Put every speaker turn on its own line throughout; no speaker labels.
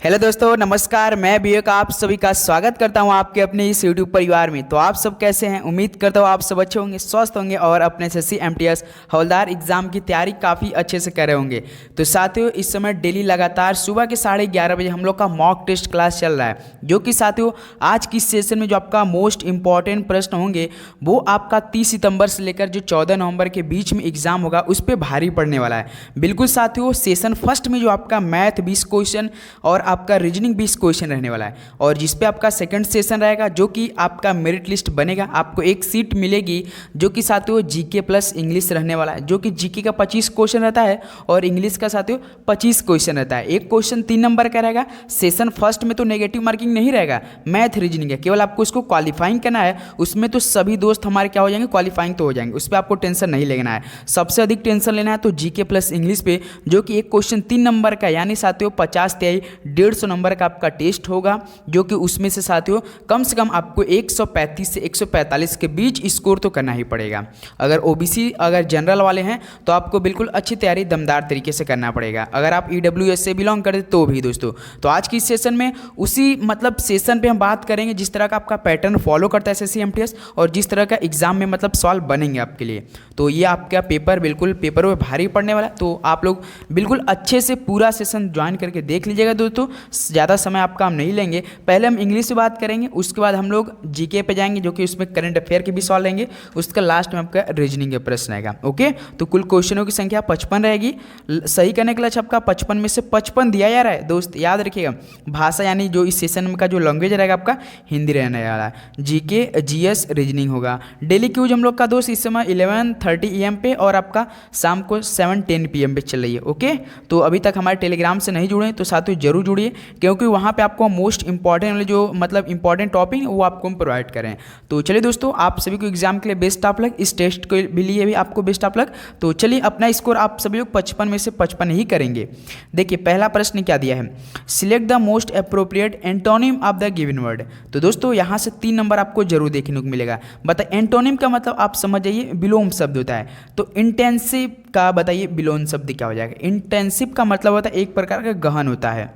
Hello दोस्तों, नमस्कार। मैं विवेक आप सभी का स्वागत करता हूं आपके अपने इस यूट्यूब परिवार में। तो आप सब कैसे हैं? उम्मीद करता हूं आप सब अच्छे होंगे, स्वस्थ होंगे और अपने एसएससी एमटीएस हवलदार एग्जाम की तैयारी काफ़ी अच्छे से कर रहे होंगे। तो साथियों, इस समय डेली लगातार सुबह के 11:30 बजे हम लोग का मॉक टेस्ट क्लास चल रहा है, जो कि साथियों आज की सेशन में जो आपका मोस्ट इंपॉर्टेंट प्रश्न होंगे वो आपका 30 सितंबर से लेकर जो 14 नवंबर के बीच में एग्जाम होगा उस पर भारी पड़ने वाला है। बिल्कुल साथियों, सेशन फर्स्ट में जो आपका मैथ 20 क्वेश्चन और आपका रीजनिंग 20 क्वेश्चन रहने वाला है, और जिस पे आपका सेकंड सेशन रहेगा जो कि आपका मेरिट लिस्ट बनेगा। आपको एक सीट मिलेगी जो कि साथियों जीके प्लस इंग्लिश रहने वाला है, जो कि जीके का 25 क्वेश्चन रहता है और इंग्लिश का साथियों 25 क्वेश्चन रहता है। एक क्वेश्चन 3 नंबर का रहेगा। सेशन फर्स्ट में तो नेगेटिव मार्किंग नहीं रहेगा, मैथ रीजनिंग है, केवल आपको इसको क्वालिफाइंग करना है। उसमें तो सभी दोस्त हमारे क्या हो जाएंगे, क्वालिफाइंग तो हो जाएंगे, उस पर आपको टेंशन नहीं लेना है। सबसे अधिक टेंशन लेना है तो जीके प्लस इंग्लिश पे, जो कि एक क्वेश्चन 3 नंबर का, यानी साथियों 50 तिहाई 150 नंबर का आपका टेस्ट होगा, जो कि उसमें से साथियों कम से कम आपको 135 से 145 के बीच स्कोर तो करना ही पड़ेगा। अगर ओबीसी अगर जनरल वाले हैं तो आपको बिल्कुल अच्छी तैयारी दमदार तरीके से करना पड़ेगा। अगर आप ईडब्ल्यूएस से बिलोंग करते तो भी दोस्तों। तो आज की सेशन में उसी सेशन पे हम बात करेंगे जिस तरह का आपका पैटर्न फॉलो करता है एसएससी एमटीएस, और जिस तरह का एग्जाम में सवाल बनेंगे आपके लिए। तो ये आपका पेपर बिल्कुल पेपर में भारी पड़ने वाला है, तो आप लोग बिल्कुल अच्छे से पूरा सेशन ज्वाइन करके देख लीजिएगा दोस्तों। ज़्यादा समय आपका हम नहीं लेंगे, पहले हम इंग्लिश से बात करेंगे, उसके बाद हम लोग जीके पे जाएंगे, जो कि उसमें करंट अफेयर के भी सवाल रहेंगे, उसका लास्ट में आपका रीजनिंग का प्रश्न आएगा। ओके, तो कुल क्वेश्चनों की संख्या 55 रहेगी। सही करने के लक्ष्य आपका 55 में से 55 दिया जा रहा है दोस्त, याद रखिएगा। भाषा यानी जो इस सेशन का जो लैंग्वेज रहेगा आपका हिंदी रहने वाला है। जीके जीएस रीजनिंग होगा। डेली क्यूज हम लोग का दोस्त इस समय 11:30 AM पे और आपका शाम को 7:10 PM पे चल रही है। ओके, तो अभी तक हमारे टेलीग्राम से नहीं जुड़े तो साथियों जरूर जुड़िए, क्योंकि वहाँ पे आपको मोस्ट इंपॉर्टेंट वाले जो इंपॉर्टेंट टॉपिक वो आपको हम प्रोवाइड करें। तो चलिए दोस्तों, आप सभी को एग्जाम के लिए बेस्ट ऑफ लक, इस टेस्ट के भी लिए भी आपको बेस्ट ऑफ लक। तो चलिए, अपना स्कोर आप सभी लोग 55 में से 55 ही करेंगे। देखिए पहला प्रश्न क्या दिया है, select the most appropriate antonym of the given word. तो दोस्तों यहाँ से 3 नंबर आपको जरूर देखने को मिलेगा। बताइए एंटोनिम का मतलब आप समझ जाइए, विलोम शब्द होता है। तो इंटेंसिव का बताइए विलोम शब्द क्या हो जाएगा। इंटेंसिव का मतलब होता है एक प्रकार का गहन होता है।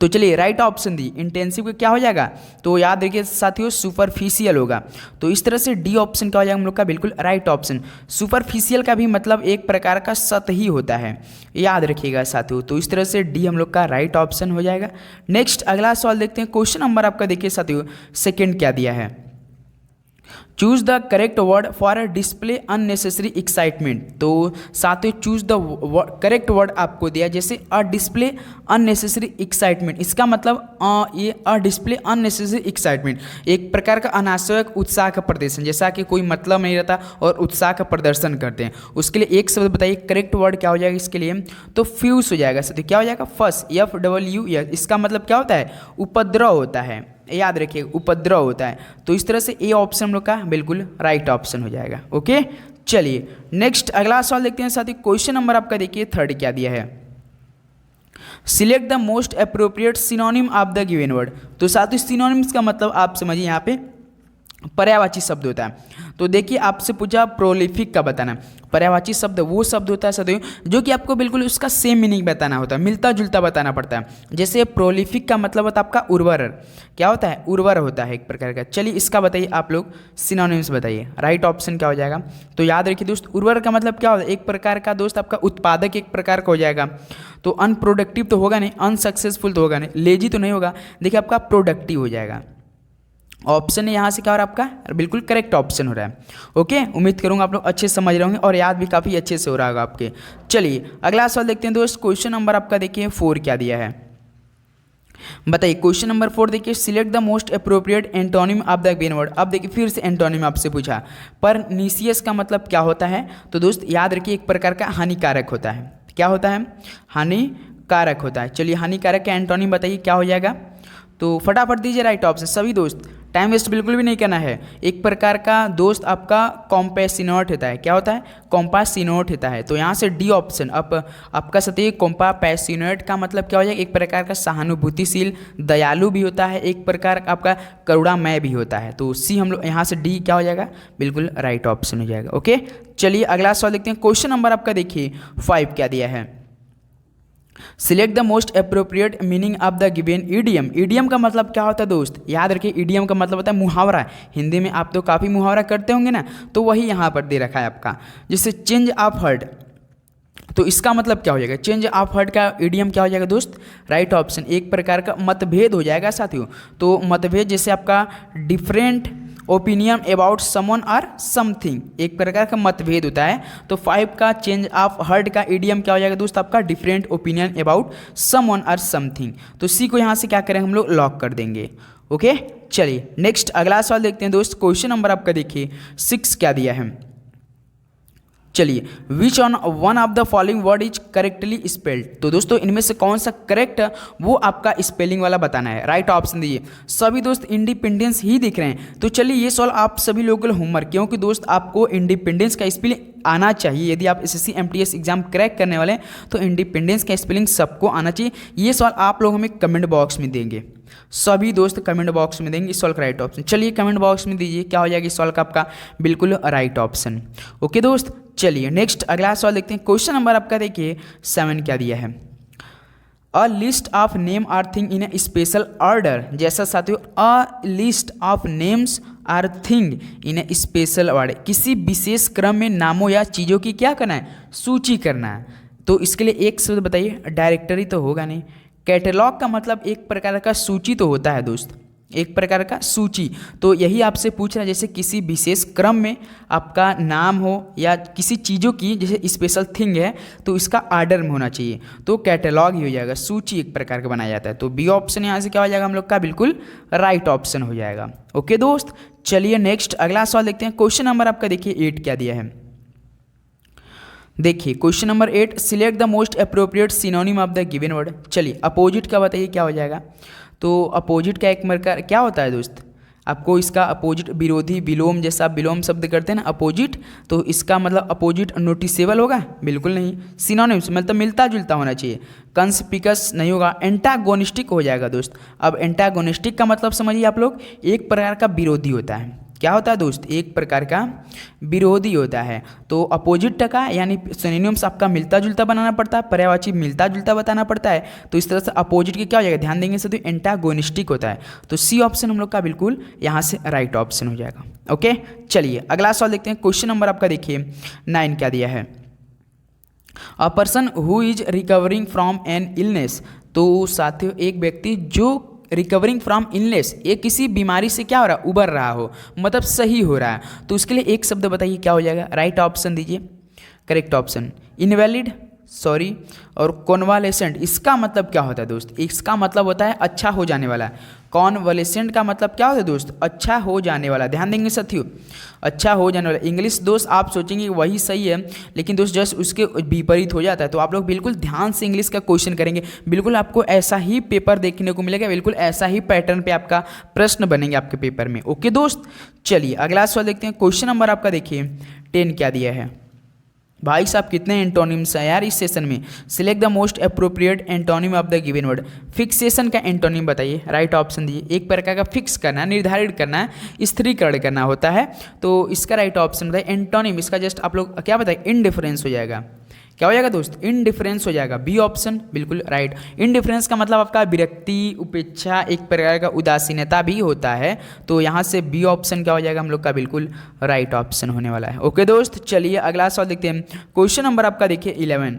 तो चलिए राइट ऑप्शन दी, इंटेंसिव का क्या हो जाएगा, तो याद रखिए साथियों सुपरफिशियल होगा। तो इस तरह से डी ऑप्शन क्या हो जाएगा हम लोग का, बिल्कुल राइट ऑप्शन। सुपरफिशियल का भी मतलब एक प्रकार का सतही होता है, याद रखिएगा साथियों। तो इस तरह से डी हम लोग का राइट ऑप्शन हो जाएगा। नेक्स्ट अगला सवाल देखते हैं। क्वेश्चन नंबर आपका देखिए साथियों, सेकेंड क्या दिया है, choose the correct word for a display unnecessary excitement. तो साथियों चूज द करेक्ट वर्ड आपको दिया, जैसे अ डिस्प्ले अननेसेसरी एक्साइटमेंट। इसका मतलब ये अ डिस्प्ले अननेसेसरी एक्साइटमेंट एक प्रकार का अनावश्यक उत्साह का प्रदर्शन, जैसा कि कोई मतलब नहीं रहता और उत्साह का प्रदर्शन करते हैं। उसके लिए एक शब्द बताइए, करेक्ट वर्ड क्या हो जाएगा इसके लिए, तो फ्यूज हो जाएगा साथियों। क्या हो जाएगा, फस, FWS। इसका मतलब क्या होता है, उपद्रव होता है, याद रखिए उपद्रव होता है। तो इस तरह से ए ऑप्शन हम लोग का बिल्कुल राइट ऑप्शन हो जाएगा। ओके, चलिए नेक्स्ट अगला सवाल देखते हैं साथी। क्वेश्चन नंबर आपका देखिए थर्ड क्या दिया है, select the most appropriate synonym of the given word. तो साथी सिनोनिम्स का मतलब आप समझिए यहाँ पे पर्यायवाची शब्द होता है। तो देखिए आपसे पूछा प्रोलिफिक का बताना। पर्यायवाची शब्द वो शब्द होता है साथियों जो कि आपको बिल्कुल उसका सेम मीनिंग बताना होता है, मिलता जुलता बताना पड़ता है। जैसे प्रोलिफिक का मतलब होता है आपका उर्वर, क्या होता है, उर्वर होता है एक प्रकार का। चलिए इसका बताइए आप लोग सिनोनिम्स बताइए, राइट ऑप्शन क्या हो जाएगा। तो याद रखिए दोस्त, उर्वर का मतलब क्या होता है, एक प्रकार का दोस्त आपका उत्पादक एक प्रकार का हो जाएगा। तो अनप्रोडक्टिव तो होगा नहीं, अनसक्सेसफुल तो होगा नहीं, लेजी तो नहीं होगा, देखिए आपका प्रोडक्टिव हो जाएगा। ऑप्शन है यहाँ से क्या हो रहा है आपका, बिल्कुल करेक्ट ऑप्शन हो रहा है। ओके, उम्मीद करूँगा आप लोग अच्छे से समझ रहे होंगे और याद भी काफ़ी अच्छे से हो रहा होगा आपके। चलिए अगला सवाल देखते हैं दोस्त। क्वेश्चन नंबर आपका देखिए 4 क्या दिया है, बताइए क्वेश्चन नंबर 4 देखिए, select the most appropriate antonym of the given word. अब देखिए फिर से एंटोनिम आपसे पूछा, परनीसियस का मतलब क्या होता है। तो दोस्त याद रखिए एक प्रकार का हानिकारक होता है। क्या होता है, हानिकारक होता है। चलिए हानिकारक का एंटोनिम बताइए क्या हो जाएगा। तो फटाफट दीजिए राइट ऑप्शन सभी दोस्त, टाइम वेस्ट बिल्कुल भी नहीं करना है। एक प्रकार का दोस्त आपका कॉम्पैसिनोट होता है। क्या होता है, कॉम्पासिनोट होता है। तो यहाँ से डी ऑप्शन आपका सती कॉम्पापैसिनोट का मतलब क्या हो जाएगा, एक प्रकार का सहानुभूतिशील दयालु भी होता है, एक प्रकार का आपका करुणामय भी होता है। तो सी हम लोग यहाँ से डी क्या हो जाएगा, बिल्कुल राइट ऑप्शन हो जाएगा। ओके, चलिए अगला सवाल देखते हैं। क्वेश्चन नंबर आपका देखिए 5 क्या दिया है, select the most appropriate meaning of the given idiom. Idiom का मतलब क्या होता है दोस्त, याद रखिए ईडियम का मतलब होता है मुहावरा। हिंदी में आप तो काफ़ी मुहावरा करते होंगे ना, तो वही यहाँ पर दे रखा है आपका। जैसे चेंज ऑफ हार्ट, तो इसका मतलब क्या हो जाएगा, चेंज ऑफ हार्ट का ईडियम क्या हो जाएगा दोस्त, राइट ऑप्शन। एक प्रकार का मतभेद हो जाएगा साथियों। तो मतभेद जैसे आपका डिफरेंट ओपिनियन अबाउट समवन और समथिंग, एक प्रकार का मतभेद होता है। तो 5 का चेंज ऑफ हार्ट का ईडियम क्या हो जाएगा दोस्त आपका, डिफरेंट ओपिनियन अबाउट समवन और समथिंग। तो सी को यहाँ से क्या करें हम लोग, लॉक कर देंगे। ओके, चलिए नेक्स्ट अगला सवाल देखते हैं दोस्त। क्वेश्चन नंबर आपका देखिए 6 क्या दिया है। चलिए, which on one of the following word is correctly spelled. तो दोस्तों इनमें से कौन सा करेक्ट है वो आपका स्पेलिंग वाला बताना है। राइट ऑप्शन दीजिए। सभी दोस्त इंडिपेंडेंस ही दिख रहे हैं। तो चलिए ये सवाल आप सभी लोगों के लिए होमवर्क, क्योंकि दोस्त आपको इंडिपेंडेंस का स्पेलिंग आना चाहिए। यदि आप एसएससी एमटीएस एग्जाम क्रैक करने वाले हैं तो इंडिपेंडेंस का स्पेलिंग सबको आना चाहिए। ये सवाल आप लोग हमें कमेंट बॉक्स में देंगे, सभी दोस्त कमेंट बॉक्स में देंगे इस सवाल का राइट ऑप्शन। चलिए कमेंट बॉक्स में दीजिए क्या हो जाएगा इस सवाल का आपका बिल्कुल राइट ऑप्शन। ओके दोस्त, चलिए नेक्स्ट अगला सवाल देखते हैं। क्वेश्चन नंबर आपका देखिए 7 क्या दिया है। A list of name or thing in a special order. जैसा साथियों, a list of names or thing in a special order, किसी विशेष क्रम में नामों या चीज़ों की क्या करना है, सूची करना है। तो इसके लिए एक शब्द बताइए, डायरेक्टरी तो होगा नहीं। कैटलॉग का मतलब एक प्रकार का सूची तो होता है दोस्त, एक प्रकार का सूची। तो यही आपसे पूछ रहा है, जैसे किसी विशेष क्रम में आपका नाम हो या किसी चीज़ों की, जैसे स्पेशल थिंग है तो इसका आर्डर में होना चाहिए, तो कैटलॉग ही हो जाएगा, सूची एक प्रकार का बनाया जाता है। तो बी ऑप्शन यहाँ से क्या हो जाएगा हम लोग का बिल्कुल राइट ऑप्शन हो जाएगा। ओके दोस्त, चलिए नेक्स्ट अगला सवाल देखते हैं। क्वेश्चन नंबर आपका देखिए 8 क्या दिया है। देखिए question number 8, select the most appropriate synonym of the given word. चलिए अपोजिट का बताइए क्या हो जाएगा। तो अपोजिट का एक प्रकार क्या होता है दोस्त, आपको इसका अपोजिट विरोधी, विलोम, जैसा आप विलोम शब्द करते हैं ना अपोजिट, तो इसका मतलब अपोजिट नोटिसेबल होगा, बिल्कुल नहीं। सिनोनिम्स मतलब मिलता जुलता होना चाहिए। कंस्पिकस नहीं होगा, एंटागोनिस्टिक हो जाएगा दोस्त। अब एंटागोनिस्टिक का मतलब समझिए आप लोग, एक प्रकार का विरोधी होता है। क्या होता है दोस्त, एक प्रकार का विरोधी होता है। तो अपोजिट का यानी सिनोनिम्स आपका मिलता जुलता बनाना पड़ता है, पर्यायवाची मिलता जुलता बताना पड़ता है। तो इस तरह से अपोजिट के क्या हो जाएगा, ध्यान देंगे से तो एंटागोनिस्टिक होता है। तो सी ऑप्शन हम लोग का बिल्कुल यहाँ से राइट ऑप्शन हो जाएगा। ओके, चलिए अगला सवाल देखते हैं। क्वेश्चन नंबर आपका देखिए 9 क्या दिया है। A person who is recovering from an illness. तो साथियों एक व्यक्ति जो रिकवरिंग फ्रॉम इलनेस, ये किसी बीमारी से क्या हो रहा है, उबर रहा हो, मतलब सही हो रहा है। तो उसके लिए एक शब्द बताइए क्या हो जाएगा, राइट ऑप्शन दीजिए। करेक्ट ऑप्शन इनवैलिड, सॉरी और कॉन्वालेसेंट। इसका मतलब क्या होता है दोस्त, इसका मतलब होता है अच्छा हो जाने वाला। कॉन्वालेसेंट का मतलब क्या होता है दोस्त, अच्छा हो जाने वाला। ध्यान देंगे साथियों, अच्छा हो जाने वाला। इंग्लिश दोस्त आप सोचेंगे वही सही है, लेकिन दोस्त जस्ट उसके विपरीत हो जाता है। तो आप लोग बिल्कुल ध्यान से इंग्लिश का क्वेश्चन करेंगे, बिल्कुल आपको ऐसा ही पेपर देखने को मिलेगा, बिल्कुल ऐसा ही पैटर्न पे आपका प्रश्न बनेंगे आपके पेपर में। ओके दोस्त, चलिए अगला सवाल देखते हैं। क्वेश्चन नंबर आपका देखिए 10 क्या दिया है। भाई साहब कितने एंटोनिम्स हैं यार इस सेशन में। Select the most appropriate antonym of the given word. Fixation का एंटोनिम बताइए, राइट ऑप्शन दिए। एक प्रकार का फिक्स करना, निर्धारित करना, स्थिरीकरण करना होता है। तो इसका राइट ऑप्शन बताइए एंटोनिम। इसका जस्ट आप लोग क्या बताइए, इनडिफरेंस हो जाएगा। क्या हो जाएगा दोस्त, इनडिफरेंस हो जाएगा। बी ऑप्शन बिल्कुल राइट। इनडिफरेंस का मतलब आपका विरक्ति, उपेक्षा, एक प्रकार का उदासीनता भी होता है। तो यहाँ से बी ऑप्शन क्या हो जाएगा हम लोग का बिल्कुल राइट ऑप्शन होने वाला है। ओके दोस्त, चलिए अगला सवाल देखते हैं। क्वेश्चन नंबर आपका देखिए 11।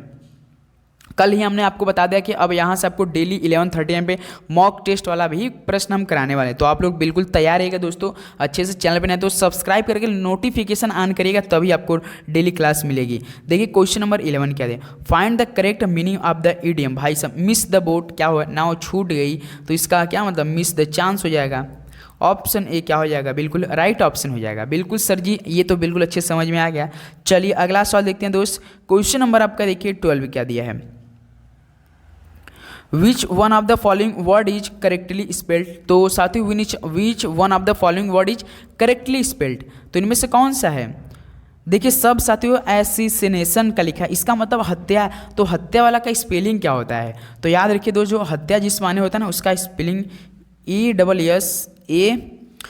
कल ही हमने आपको बता दिया कि अब यहाँ से आपको डेली 11:30 AM पे मॉक टेस्ट वाला भी प्रश्न हम कराने वाले हैं। तो आप लोग बिल्कुल तैयार रहिएगा दोस्तों, अच्छे से चैनल पे नहीं तो सब्सक्राइब करके नोटिफिकेशन ऑन करिएगा, तभी आपको डेली क्लास मिलेगी। देखिए क्वेश्चन नंबर 11 क्या है, find the correct meaning of the idiom. भाई सब मिस द बोट क्या हुआ, नाव छूट गई, तो इसका क्या मतलब मिस द चांस हो जाएगा। ऑप्शन ए क्या हो जाएगा, बिल्कुल राइट ऑप्शन हो जाएगा। बिल्कुल सर जी, ये तो बिल्कुल अच्छे समझ में आ गया। चलिए अगला सवाल देखते हैं दोस्त। क्वेश्चन नंबर आपका देखिए 12 क्या दिया है। Which one of the following word is correctly spelled. तो साथियों which one of the following word is correctly spelled, तो इनमें से कौन सा है। देखिए सब साथियों एसिसिनेशन का लिखा है, इसका मतलब हत्या। तो हत्या वाला का स्पेलिंग क्या होता है, तो याद रखिए दोस्त, जो हत्या जिस माने होता है ना उसका स्पेलिंग ESSA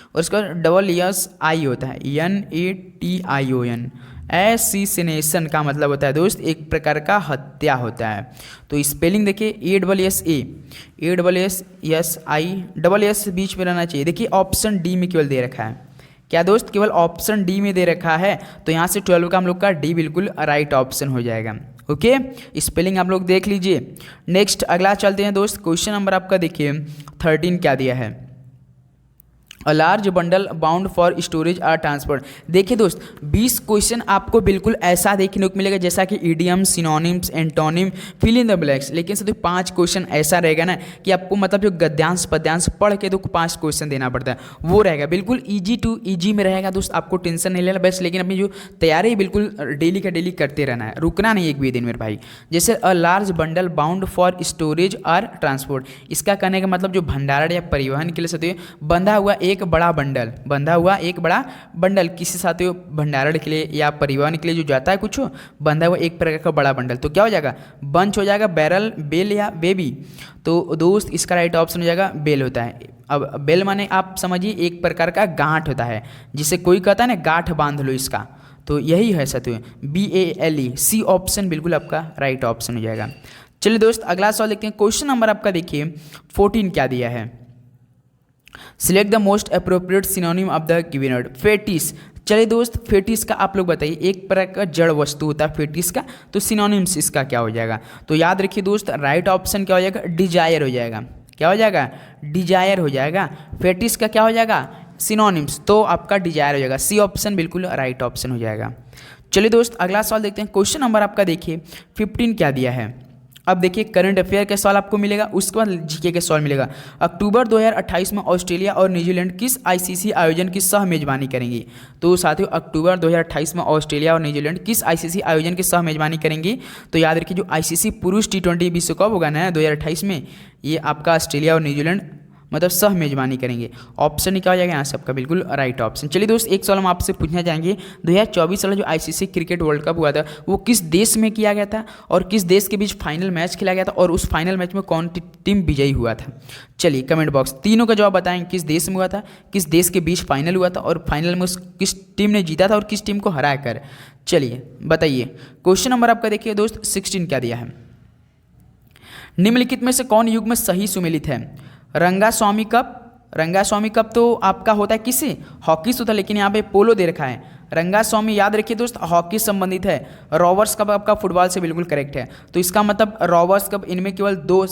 और उसका SSI होता है, NATION। एसिसिनेशन का मतलब होता है दोस्त एक प्रकार का हत्या होता है। तो स्पेलिंग देखिए ASSASSISS बीच में रहना चाहिए। देखिए ऑप्शन डी में केवल दे रखा है, क्या दोस्त, केवल ऑप्शन डी में दे रखा है। तो यहाँ से 12 का हम लोग का डी बिल्कुल राइट ऑप्शन हो जाएगा। ओके, स्पेलिंग आप लोग देख लीजिए। नेक्स्ट अगला चलते हैं दोस्त, क्वेश्चन नंबर आपका देखिए 13 क्या दिया है, a large bundle bound for storage or transfer. देखिए दोस्त 20 क्वेश्चन आपको बिल्कुल ऐसा देखने को मिलेगा जैसा कि idiom, synonyms, antonym, fill in the blanks. लेकिन सिर्फ 5 क्वेश्चन ऐसा रहेगा ना कि आपको मतलब जो गद्यांश पद्यांश पढ़ के तो 5 क्वेश्चन देना पड़ता है, वो रहेगा बिल्कुल ईजी टू ईजी में रहेगा दोस्त, आपको टेंशन नहीं लेना बस। लेकिन अपनी जो तैयारी बिल्कुल डेली का डेली करते रहना है, रुकना नहीं एक भी दिन मेरे भाई। जैसे a large bundle bound for storage or transport, इसका कहने का मतलब जो भंडारण या परिवहन के लिए साथियों बंधा हुआ एक बड़ा बंडल किसी साथियों भंडारण के लिए या परिवहन के लिए जो जाता है कुछ बंधा हुआ एक प्रकार का बड़ा बंडल, तो क्या हो जाएगा, बंच हो जाएगा, बैरल, बेल या बेबी। तो दोस्त इसका राइट ऑप्शन हो जाएगा बेल होता है। अब बेल माने आप समझिए एक प्रकार का गांठ होता है, जिसे कोई कहता है ना गांठ बांध लो इसका, तो यही है साथियों BALE। सी ऑप्शन बिल्कुल आपका राइट ऑप्शन हो जाएगा। चलिए दोस्त अगला सवाल देखते हैं, क्वेश्चन नंबर आपका देखिए 14 क्या दिया है, select the most appropriate synonym of the given word, fetish. चलिए दोस्त फेटिस का आप लोग बताइए, एक प्रकार का जड़ वस्तु होता है फेटिस का, तो सिनोनिम्स इसका क्या हो जाएगा। तो याद रखिए दोस्त राइट ऑप्शन क्या हो जाएगा, डिजायर हो जाएगा। क्या हो जाएगा, डिजायर हो जाएगा। फेटिस का क्या हो जाएगा, सिनोनिम्स, तो आपका डिजायर हो जाएगा। सी ऑप्शन बिल्कुल राइट ऑप्शन हो जाएगा। चलिए दोस्त अगला सवाल देखते हैं, क्वेश्चन नंबर आपका देखिए 15 क्या दिया है। अब देखिए करंट अफेयर का सवाल आपको मिलेगा, उसके बाद जीके के सवाल मिलेगा। अक्टूबर 2028 में ऑस्ट्रेलिया और न्यूजीलैंड किस आईसीसी आयोजन की सह मेजबानी करेंगी। तो साथियों अक्टूबर 2028 में ऑस्ट्रेलिया और न्यूजीलैंड किस आईसीसी आयोजन की सह मेजबानी करेंगी। तो याद रखिए जो आईसीसी पुरुष T20 विश्व कप होगा ना 2028 में, ये आपका ऑस्ट्रेलिया और न्यूजीलैंड मतलब सह मेजबानी करेंगे। ऑप्शन क्या हो जाएगा यहाँ सबका बिल्कुल राइट ऑप्शन। चलिए दोस्त एक सवाल हम आपसे पूछना चाहेंगे, 2024 वाला जो आईसीसी क्रिकेट वर्ल्ड कप हुआ था वो किस देश में किया गया था और किस देश के बीच फाइनल मैच खेला गया था और उस फाइनल मैच में कौन टीम विजयी हुआ था। चलिए कमेंट बॉक्स तीनों का जवाब बताएं, किस देश में हुआ था, किस देश के बीच फाइनल हुआ था और फाइनल में किस टीम ने जीता था और किस टीम को हरा कर। चलिए बताइए। क्वेश्चन नंबर आपका देखिए दोस्त 16 क्या दिया है, निम्नलिखित में से कौन युग में सही सुमेलित है। रंगास्वामी कप तो आपका होता है किससे, हॉकी से होता है, लेकिन यहाँ पे पोलो दे रखा है। रंगास्वामी याद रखिए दोस्त हॉकी से संबंधित है। रॉवर्स कप आपका फुटबॉल से बिल्कुल करेक्ट है, तो इसका मतलब रॉवर्स कप, इनमें केवल दो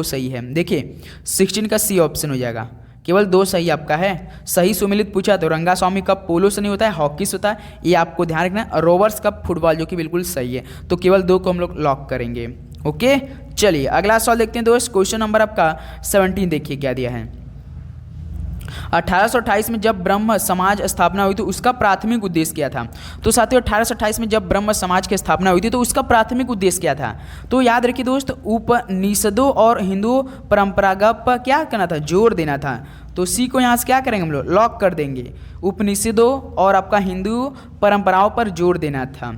सही है। देखिए 16 का सी ऑप्शन हो जाएगा, केवल 2 सही आपका है। सही सुमेलित पूछा तो रंगास्वामी कप पोलो से नहीं होता है, हॉकी से होता है, ये आपको ध्यान रखना है। रोवर्स कप फुटबॉल जो कि बिल्कुल सही है, तो केवल 2 को हम लोग लॉक करेंगे। ओके चलिए अगला सवाल देखते हैं दोस्त, क्वेश्चन नंबर आपका 17 देखिए क्या दिया है। 1828 में जब ब्रह्म समाज स्थापना हुई थी उसका प्राथमिक उद्देश्य क्या था। तो साथियों 1828 में जब ब्रह्म समाज की स्थापना हुई थी तो उसका प्राथमिक उद्देश्य क्या था। तो याद रखिए दोस्त उपनिषदों और हिंदू परंपरागत पर क्या करना था, जोर देना था। तो सी को यहाँ से क्या करेंगे हम लोग लॉक कर देंगे, उपनिषदों और आपका हिंदू परंपराओं पर जोर देना था।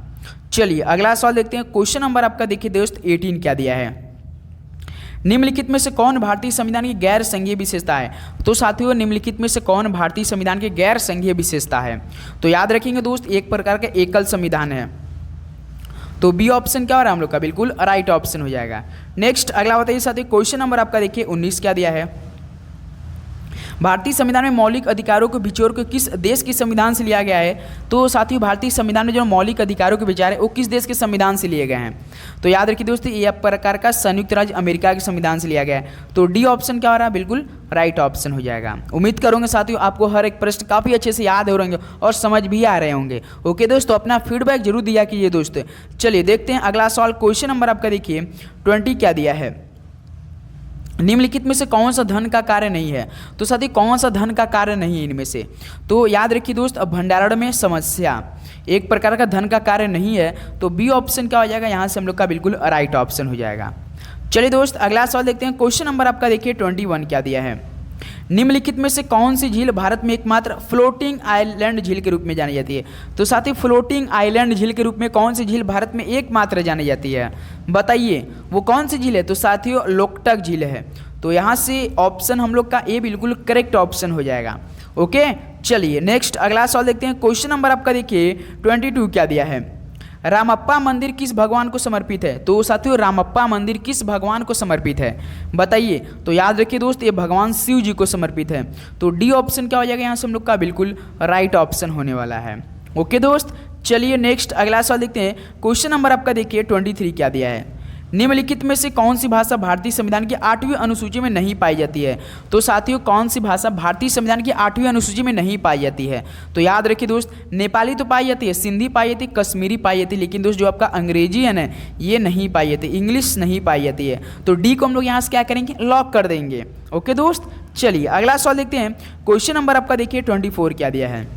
चलिए अगला सवाल देखते हैं, क्वेश्चन नंबर आपका देखिए दोस्त 18 क्या दिया है, निम्नलिखित में से कौन भारतीय संविधान की गैर संघीय विशेषता है। तो साथियों निम्नलिखित में से कौन भारतीय संविधान की गैर संघीय विशेषता है। तो याद रखेंगे दोस्त एक प्रकार का एकल संविधान है, तो बी ऑप्शन क्या हो रहा है हम लोग का बिल्कुल राइट ऑप्शन हो जाएगा। नेक्स्ट अगला बताइए साथियों, क्वेश्चन नंबर आपका देखिए 19 क्या दिया है, भारतीय संविधान में मौलिक अधिकारों के विचार को किस देश के संविधान से लिया गया है। तो साथियों भारतीय संविधान में जो मौलिक अधिकारों के विचार है वो किस देश के संविधान से लिए गए हैं। तो याद रखिए दोस्तों ये प्रकार का संयुक्त राज्य अमेरिका के संविधान से लिया गया है, तो डी ऑप्शन क्या हो रहा है बिल्कुल राइट ऑप्शन हो जाएगा। उम्मीद करूंगा साथियों आपको हर एक प्रश्न काफ़ी अच्छे से याद हो रहेंगे और समझ भी आ रहे होंगे। ओके दोस्तों अपना फीडबैक जरूर दिया कीजिए दोस्तों। चलिए देखते हैं अगला सवाल, क्वेश्चन नंबर आपका देखिए 20 क्या दिया है, निम्नलिखित में से कौन सा धन का कार्य नहीं है। तो साथी कौन सा धन का कार्य नहीं है इनमें से। तो याद रखिए दोस्त भंडारण में समस्या एक प्रकार का धन का कार्य नहीं है, तो बी ऑप्शन क्या हो जाएगा यहाँ से हम लोग का बिल्कुल राइट ऑप्शन हो जाएगा। चलिए दोस्त अगला सवाल देखते हैं, क्वेश्चन नंबर आपका देखिए 21 क्या दिया है, निम्नलिखित में से कौन सी झील भारत में एकमात्र फ्लोटिंग आइलैंड झील के रूप में जानी जाती है। तो साथी फ्लोटिंग आइलैंड झील के रूप में कौन सी झील भारत में एकमात्र जानी जाती है, बताइए वो कौन सी झील है। तो साथियों लोकटक झील है, तो यहाँ से ऑप्शन हम लोग का ए बिल्कुल करेक्ट ऑप्शन हो जाएगा। ओके, चलिए नेक्स्ट अगला सवाल देखते हैं। क्वेश्चन नंबर आपका देखिए 22 क्या दिया है, रामप्पा मंदिर किस भगवान को समर्पित है। तो साथियों रामप्पा मंदिर किस भगवान को समर्पित है बताइए। तो याद रखिए दोस्त, ये भगवान शिव जी को समर्पित है। तो डी ऑप्शन क्या हो जाएगा यहाँ से हम लोग का, बिल्कुल राइट ऑप्शन होने वाला है। ओके दोस्त, चलिए नेक्स्ट अगला सवाल देखते हैं। क्वेश्चन नंबर आपका देखिए 23 क्या दिया है, निम्नलिखित में से कौन सी भाषा भारतीय संविधान की 8वीं अनुसूची में नहीं पाई जाती है। तो साथियों कौन सी भाषा भारतीय संविधान की 8वीं अनुसूची में नहीं पाई जाती है। तो याद रखिए दोस्त, नेपाली तो पाई जाती है, सिंधी पाई जाती है, कश्मीरी पाई जाती है, लेकिन दोस्त जो आपका अंग्रेजी है ना ये नहीं पाई जाती, इंग्लिश नहीं पाई जाती है। तो डी को हम लोग यहाँ से क्या करेंगे, लॉक कर देंगे। ओके दोस्त, चलिए अगला सवाल देखते हैं। क्वेश्चन नंबर आपका देखिए 24 क्या दिया है,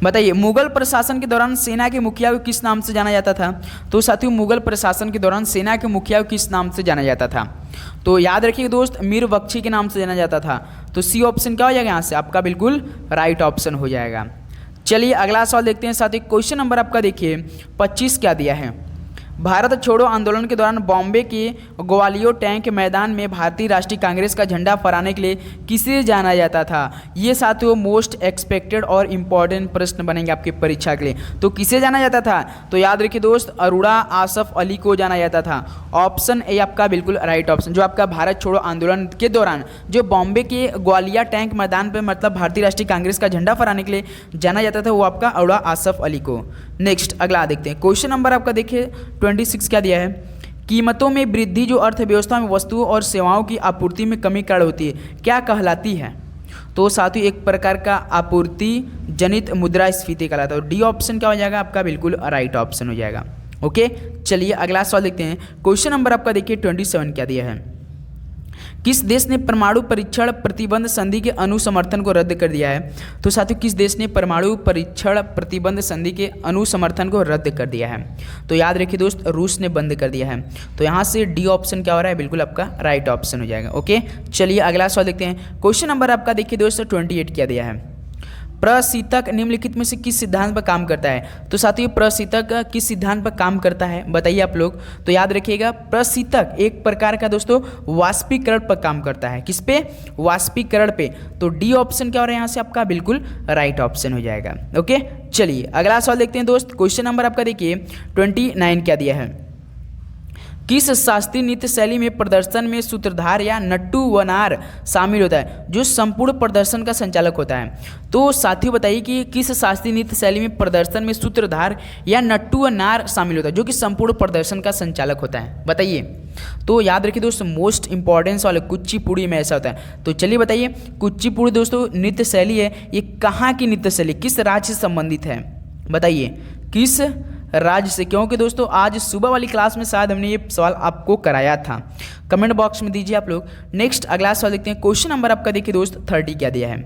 बताइए मुगल प्रशासन के दौरान सेना के मुखिया को किस नाम से जाना जाता था। तो साथियों मुगल प्रशासन के दौरान सेना के मुखिया को किस नाम से जाना जाता था। तो याद रखिए दोस्त, मीर बख्शी के नाम से जाना जाता था। तो सी ऑप्शन क्या हो जाएगा यहाँ से, आपका बिल्कुल राइट ऑप्शन हो जाएगा। चलिए अगला सवाल देखते हैं। साथ ही क्वेश्चन नंबर आपका देखिए 25 क्या दिया है, भारत छोड़ो आंदोलन के दौरान बॉम्बे के ग्वालियर टैंक मैदान में भारतीय राष्ट्रीय कांग्रेस का झंडा फहराने के लिए किसे जाना जाता था। ये साथियों मोस्ट एक्सपेक्टेड और इम्पॉर्टेंट प्रश्न बनेंगे आपकी परीक्षा के लिए। तो किसे जाना जाता था, तो याद रखिए दोस्त अरोड़ा आसफ अली को जाना जाता था। ऑप्शन ए आपका बिल्कुल राइट ऑप्शन, जो आपका भारत छोड़ो आंदोलन के दौरान जो बॉम्बे के ग्वालियर टैंक मैदान पर मतलब भारतीय राष्ट्रीय कांग्रेस का झंडा फहराने के लिए जाना जाता था, वो आपका अरोड़ा आसफ अली को। नेक्स्ट अगला देखते हैं। क्वेश्चन नंबर आपका देखिए 26 क्या दिया है, कीमतों में वृद्धि जो अर्थव्यवस्था में वस्तुओं और सेवाओं की आपूर्ति में कमी कारण होती है क्या कहलाती है। तो साथियों एक प्रकार का आपूर्ति जनित मुद्रास्फीति कहलाता है। डी ऑप्शन क्या हो जाएगा, आपका बिल्कुल राइट ऑप्शन हो जाएगा। ओके, चलिए अगला सवाल देखते हैं। क्वेश्चन नंबर आपका देखिए 27 क्या दिया है, किस देश ने परमाणु परीक्षण प्रतिबंध संधि के अनुसमर्थन को रद्द कर दिया है। तो साथियों किस देश ने परमाणु परीक्षण प्रतिबंध संधि के अनुसमर्थन को रद्द कर दिया है। तो याद रखिए दोस्त रूस ने बंद कर दिया है। तो यहाँ से डी ऑप्शन क्या हो रहा है, बिल्कुल आपका राइट ऑप्शन हो जाएगा। ओके, चलिए अगला सवाल देखते हैं। क्वेश्चन नंबर आपका देखिए दोस्तों 28 क्या दिया है, प्रशीतक निम्नलिखित में से किस सिद्धांत पर काम करता है। तो साथियों प्रशीतक किस सिद्धांत पर काम करता है बताइए आप लोग। तो याद रखिएगा प्रशीतक एक प्रकार का दोस्तों वाष्पीकरण पर काम करता है। किस पे, वाष्पीकरण पे। तो डी ऑप्शन क्या हो रहा है यहाँ से, आपका बिल्कुल राइट ऑप्शन हो जाएगा। ओके, चलिए अगला सवाल देखते हैं दोस्त। क्वेश्चन नंबर आपका देखिए 29 क्या दिया है, किस शास्त्रीय नृत्य शैली में प्रदर्शन में सूत्रधार या नट्टू वनार शामिल होता है, जो संपूर्ण प्रदर्शन का संचालक होता है। तो साथियों बताइए कि किस शास्त्रीय नृत्य शैली में प्रदर्शन में सूत्रधार या नट्टू वनार शामिल होता है, जो कि संपूर्ण प्रदर्शन का संचालक होता है, बताइए। तो याद रखिए दोस्तों मोस्ट इंपॉर्टेंस वाले कुचिपुड़ी में ऐसा होता है। तो चलिए बताइए कुचिपुड़ी दोस्तों नृत्य शैली है, ये कहाँ की नृत्य शैली, किस राज्य से संबंधित है बताइए, किस राज्य से। क्योंकि दोस्तों आज सुबह वाली क्लास में शायद हमने ये सवाल आपको कराया था, कमेंट बॉक्स में दीजिए आप लोग। नेक्स्ट अगला सवाल देखते हैं। क्वेश्चन नंबर आपका देखिए दोस्त 30 क्या दिया है,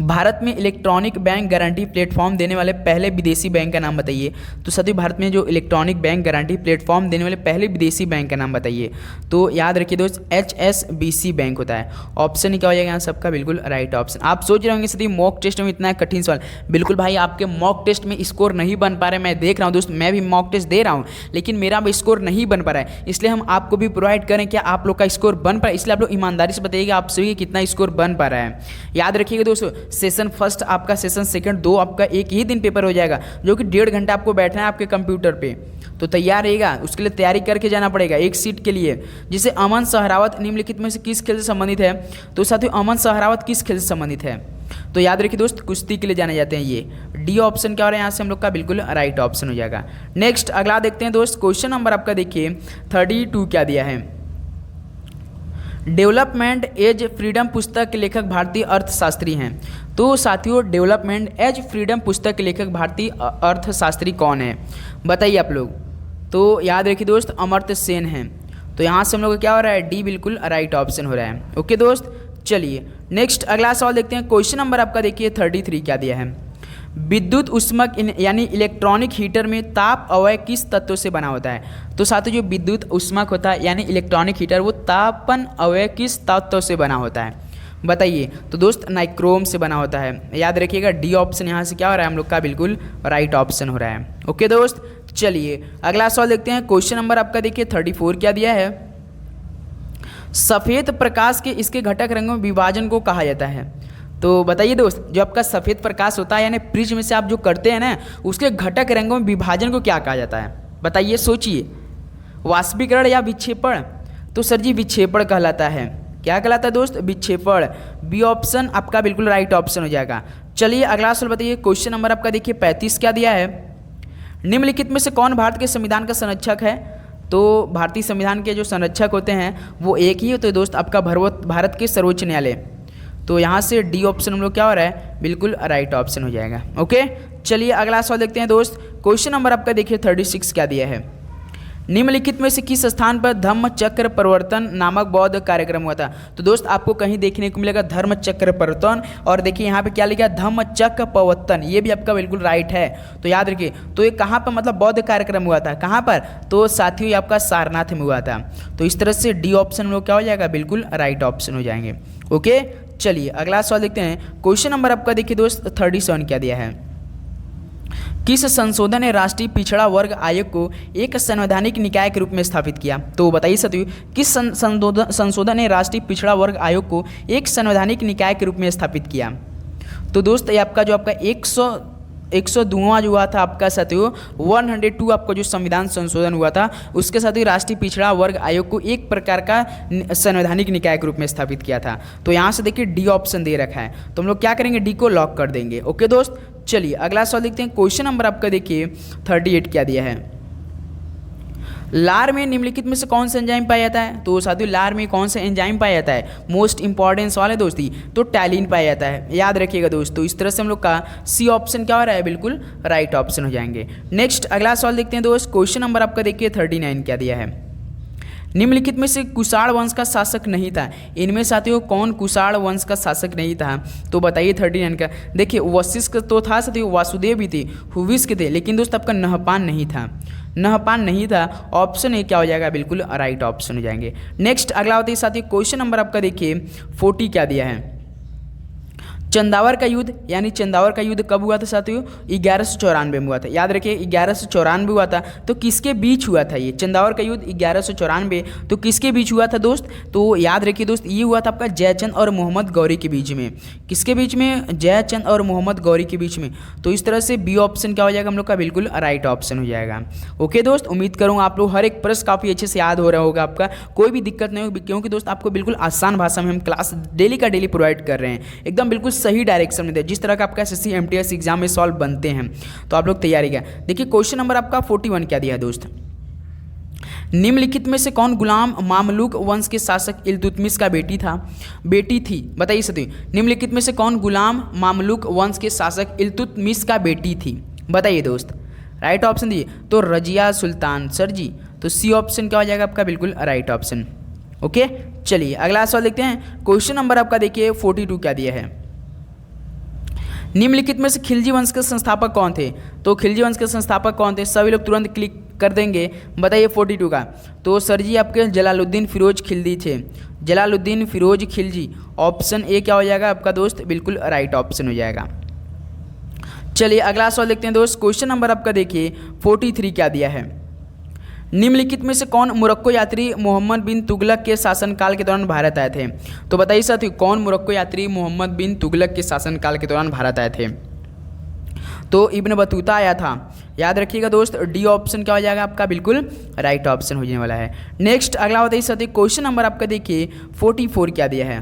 भारत में इलेक्ट्रॉनिक बैंक गारंटी प्लेटफॉर्म देने वाले पहले विदेशी बैंक का नाम बताइए। तो साथियों भारत में जो इलेक्ट्रॉनिक बैंक गारंटी प्लेटफॉर्म देने वाले पहले विदेशी बैंक का नाम बताइए। तो याद रखिए दोस्त HSBC बैंक होता है। ऑप्शन ही क्या हो जाएगा यहाँ सबका बिल्कुल राइट ऑप्शन। आप सोच रहे होंगे साथियों मॉक टेस्ट में इतना कठिन सवाल, बिल्कुल भाई आपके मॉक टेस्ट में स्कोर नहीं बन पा रहे। मैं देख रहा हूँ दोस्त, मैं भी मॉक टेस्ट दे रहा हूँ लेकिन मेरा भी स्कोर नहीं बन पा रहा है, इसलिए हम आपको भी प्रोवाइड करें क्या आप लोग का स्कोर बन पा रहा है। इसलिए आप लोग ईमानदारी से बताइएगा आप सभी कितना स्कोर बन पा रहा है। याद रखिएगा दोस्तों सेशन फर्स्ट आपका, सेशन सेकंड 2 आपका एक ही दिन पेपर हो जाएगा, जो कि 1.5 घंटा आपको बैठना है आपके कंप्यूटर पे। तो तैयार रहेगा, उसके लिए तैयारी करके जाना पड़ेगा एक सीट के लिए। जिसे अमन सहरावत निम्नलिखित में से किस खेल से संबंधित है। तो साथियों अमन सहरावत किस खेल से संबंधित है। तो याद रखिए दोस्त कुश्ती के लिए जाने जाते हैं। ये डी ऑप्शन क्या हो रहा है यहाँ से हम लोग का बिल्कुल राइट ऑप्शन हो जाएगा। नेक्स्ट अगला देखते हैं दोस्त। क्वेश्चन नंबर आपका देखिए 32 क्या दिया है, डेवलपमेंट एज फ्रीडम पुस्तक के लेखक भारतीय अर्थशास्त्री हैं। तो साथियों डेवलपमेंट एज फ्रीडम पुस्तक के लेखक भारतीय अर्थशास्त्री कौन है बताइए आप लोग। तो याद रखिए दोस्त अमर्त्य सेन हैं। तो यहाँ से हम लोग क्या हो रहा है, डी बिल्कुल राइट ऑप्शन हो रहा है। ओके दोस्त, चलिए नेक्स्ट अगला सवाल देखते हैं। क्वेश्चन नंबर आपका देखिए 33 क्या दिया है, विद्युत उष्मक यानी इलेक्ट्रॉनिक हीटर में ताप अवयव किस तत्व से बना होता है। तो साथियों जो विद्युत उष्मक होता है यानी इलेक्ट्रॉनिक हीटर, वो तापन अवयव किस तत्व से बना होता है बताइए। तो दोस्त नाइक्रोम से बना होता है। याद रखिएगा डी ऑप्शन यहाँ से क्या हो रहा है हम लोग का बिल्कुल राइट ऑप्शन हो रहा है। ओके दोस्त, चलिए अगला सवाल देखते हैं। क्वेश्चन नंबर आपका देखिए 34 क्या दिया है, सफ़ेद प्रकाश के इसके घटक रंगों में विभाजन को कहा जाता है। तो बताइए दोस्त, जो आपका सफ़ेद प्रकाश होता है यानी प्रिज्म से आप जो करते हैं ना, उसके घटक रंगों में विभाजन को क्या कहा जाता है? बताइए, सोचिए। वाष्पीकरण या विक्षेपण? तो सर जी विक्षेपण कहलाता है। क्या कहलाता है दोस्त? विक्षेपण। बी ऑप्शन आपका बिल्कुल राइट ऑप्शन हो जाएगा। चलिए अगला सवाल बताइए। क्वेश्चन नंबर आपका देखिए 35 क्या दिया है? निम्नलिखित में से कौन भारत के संविधान का संरक्षक है? तो भारतीय संविधान के जो संरक्षक होते हैं वो एक ही होते हैं दोस्त, आपका भारत के सर्वोच्च न्यायालय। तो यहाँ से डी ऑप्शन हम लोग क्या हो रहा है? बिल्कुल राइट ऑप्शन हो जाएगा। ओके, चलिए अगला सवाल देखते हैं दोस्त। क्वेश्चन नंबर आपका देखिए 36 क्या दिया है? निम्नलिखित में से किस स्थान पर धम्म चक्र प्रवर्तन नामक बौद्ध कार्यक्रम हुआ था? तो दोस्त आपको कहीं देखने को मिलेगा धर्म चक्र प्रवर्तन, और देखिए यहाँ पे क्या लिखा है? धम्म चक्र प्रवर्तन। ये भी आपका बिल्कुल राइट है, तो याद रखिए। तो ये कहाँ पर मतलब बौद्ध कार्यक्रम हुआ था? कहाँ पर? तो साथियों ये आपका सारनाथ में हुआ था। तो इस तरह से डी ऑप्शन हम लोग क्या हो जाएगा? बिल्कुल राइट ऑप्शन हो जाएंगे। ओके, चलिए अगला सवाल देखते हैं। क्वेश्चन नंबर आपका देखिए दोस्त 37 क्या दिया है? किस संशोधन ने राष्ट्रीय पिछड़ा वर्ग आयोग को एक संवैधानिक निकाय के रूप में स्थापित किया? तो बताइए साथियों, किस संशोधन ने राष्ट्रीय पिछड़ा वर्ग आयोग को एक संवैधानिक निकाय के रूप में स्थापित किया? तो दोस्त ये आपका जो आपका 102वां जो हुआ था आपका साथियों 102 आपका जो संविधान संशोधन हुआ था, उसके साथ ही राष्ट्रीय पिछड़ा वर्ग आयोग को एक प्रकार का संवैधानिक निकाय के रूप में स्थापित किया था। तो यहाँ से देखिए डी ऑप्शन दे रखा है, तो हम लोग क्या करेंगे? डी को लॉक कर देंगे। ओके दोस्त, चलिए अगला सवाल देखते हैं। क्वेश्चन नंबर आपका देखिए 38 क्या दिया है? लार में निम्नलिखित में से कौन सा एंजाइम पाया जाता है? तो साथियों लार में कौन सा एंजाइम पाया जाता है? मोस्ट इंपॉर्टेंट सवाल है दोस्ती, तो टैलिन पाया जाता है, याद रखिएगा दोस्तों। इस तरह से हम लोग का सी ऑप्शन क्या हो रहा है? बिल्कुल राइट ऑप्शन हो जाएंगे। नेक्स्ट अगला सवाल देखते हैं दोस्त। क्वेश्चन नंबर आपका देखिए 39 क्या दिया है? निम्नलिखित में से कुषाण वंश का शासक नहीं था। इनमें साथियों कौन कुषाण वंश का शासक नहीं था? तो बताइए 39 का। देखिए वशिष्ठ तो था साथियों, वासुदेव भी थे, हुविष्क थे, लेकिन दोस्त आपका नहपान नहीं था। नहपान नहीं था, ऑप्शन ए क्या हो जाएगा? बिल्कुल राइट ऑप्शन हो जाएंगे। नेक्स्ट अगला होता है साथियों क्वेश्चन नंबर आपका देखिए 40 क्या दिया है? चंदावर का युद्ध यानी चंदावर का युद्ध कब हुआ था साथियों? 1194 में हुआ था। याद रखिए 1194 हुआ था, तो किसके बीच हुआ था ये चंदावर का युद्ध? 1194, तो किसके बीच हुआ था दोस्त? तो याद रखिए दोस्त ये हुआ था आपका जयचंद और मोहम्मद गौरी के बीच में। किसके बीच में? जयचंद और मोहम्मद गौरी के बीच में। तो इस तरह से बी ऑप्शन क्या हो जाएगा हम लोग का? बिल्कुल राइट ऑप्शन हो जाएगा। ओके दोस्त, उम्मीद करूँगा आप लोग हर एक प्रश्न काफ़ी अच्छे से याद हो रहा होगा, आपका कोई भी दिक्कत नहीं होगी, क्योंकि दोस्त आपको बिल्कुल आसान भाषा में हम क्लास डेली का डेली प्रोवाइड कर रहे हैं, एकदम बिल्कुल सही डायरेक्शन में दे, जिस तरह का आपका एसएससी एमटीएस एग्जाम में सॉल्व बनते हैं। तो आप लोग तैयारी का देखिए। क्वेश्चन नंबर आपका 41 क्या दिया है दोस्त? निम्नलिखित में से कौन गुलाम मामलूक वंश के शासक इल्तुतमिश का बेटी थी? बताइए सती, निम्नलिखित में से कौन गुलाम मामलूक वंश के शासक इल्तुतमिश का बेटी थी? बताइए दोस्त, राइट ऑप्शन दिए। तो रजिया सुल्तान सर जी, तो सी ऑप्शन क्या हो जाएगा आपका? बिल्कुल राइट ऑप्शन। ओके, चलिए अगला सवाल देखते हैं। क्वेश्चन नंबर आपका देखिए 42 क्या दिया है? निम्नलिखित में से खिलजी वंश के संस्थापक कौन थे? तो खिलजी वंश के संस्थापक कौन थे? सभी लोग तुरंत क्लिक कर देंगे। बताइए 42 का। तो सर जी आपके जलालुद्दीन फिरोज खिलजी थे, जलालुद्दीन फिरोज खिलजी। ऑप्शन ए क्या हो जाएगा आपका दोस्त? बिल्कुल राइट ऑप्शन हो जाएगा। चलिए अगला सवाल देखते हैं दोस्त। क्वेश्चन नंबर आपका देखिए 43 क्या दिया है? निम्नलिखित में से कौन मोरक्को यात्री मोहम्मद बिन तुगलक के शासनकाल के दौरान भारत आए थे? तो बताइए साथियों कौन मोरक्को यात्री मोहम्मद बिन तुगलक के शासनकाल के दौरान भारत आए थे? तो इब्न बतूता आया था। याद रखिएगा दोस्त, डी ऑप्शन क्या हो जाएगा आपका? बिल्कुल राइट ऑप्शन हो जाने वाला है। नेक्स्ट अगला बताइए साथियों क्वेश्चन नंबर आपका देखिए 44 क्या दिया है?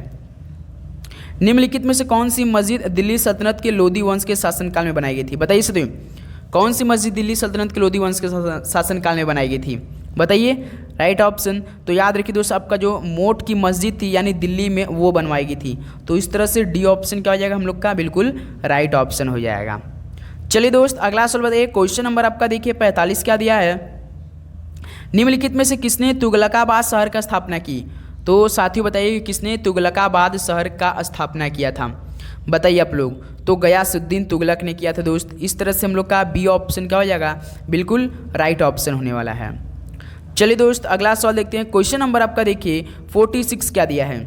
निम्नलिखित में से कौन सी मस्जिद दिल्ली सल्तनत के लोदी वंश के शासनकाल में बनाई गई थी? बताइए साथियों कौन सी मस्जिद दिल्ली सल्तनत के लोदी वंश के शासनकाल में बनाई गई थी? बताइए राइट ऑप्शन। तो याद रखिए दोस्त आपका जो मोट की मस्जिद थी यानी दिल्ली में वो बनवाई गई थी। तो इस तरह से डी ऑप्शन क्या हो जाएगा हम लोग का? बिल्कुल राइट ऑप्शन हो जाएगा। चलिए दोस्त अगला सवाल बताइए। क्वेश्चन नंबर आपका देखिए 45 क्या दिया है? निम्नलिखित में से किसने तुगलकाबाद शहर का स्थापना की? तो साथियों बताइए किसने तुगलकाबाद शहर का स्थापना किया था? बताइए आप लोग। तो गयासुद्दीन तुगलक ने किया था दोस्त। इस तरह से हम लोग का बी ऑप्शन क्या हो जाएगा? बिल्कुल राइट ऑप्शन होने वाला है। चलिए दोस्त अगला सवाल देखते हैं। क्वेश्चन नंबर आपका देखिए 46 क्या दिया है?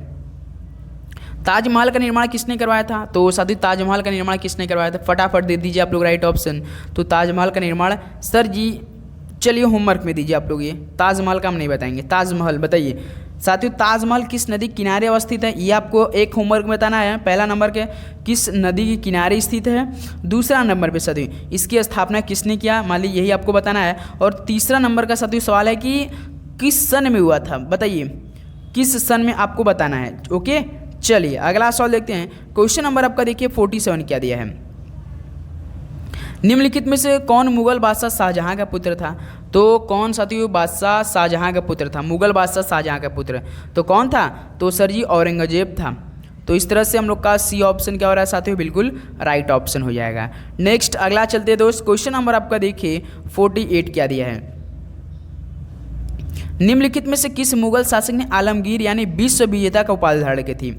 ताजमहल का निर्माण किसने करवाया था? तो साथियों ताजमहल का निर्माण किसने करवाया था? फटाफट दे दीजिए आप लोग राइट ऑप्शन। तो ताजमहल का निर्माण सर जी चलिए होमवर्क में दीजिए आप लोग, ये ताजमहल का हम नहीं बताएंगे, ताजमहल बताइए साथियों ताजमहल किस नदी के किनारे अवस्थित है, ये आपको एक होमवर्क में बताना है। पहला नंबर के किस नदी के किनारे स्थित है। दूसरा नंबर पे साथियों इसकी स्थापना किसने किया, मान ली यही आपको बताना है। और तीसरा नंबर का साथियों सवाल है कि किस सन में हुआ था, बताइए किस सन में आपको बताना है। ओके चलिए अगला सवाल देखते हैं। क्वेश्चन नंबर आपका देखिए 47 क्या दिया है। निम्नलिखित में से कौन मुगल बादशाह शाहजहां का पुत्र था। तो कौन साथियों बादशाह शाहजहां का पुत्र था, मुगल बादशाह शाहजहां का पुत्र तो कौन था, तो सर जी औरंगजेब था। तो इस तरह से हम लोग का सी ऑप्शन क्या हो रहा है साथियों, बिल्कुल राइट ऑप्शन हो जाएगा। नेक्स्ट अगला चलते हैं दोस्त। क्वेश्चन नंबर आपका देखिए 48 क्या दिया है। निम्नलिखित में से किस मुगल शासक ने आलमगीर यानी विश्व विजेता का उपाधि धारण की थी।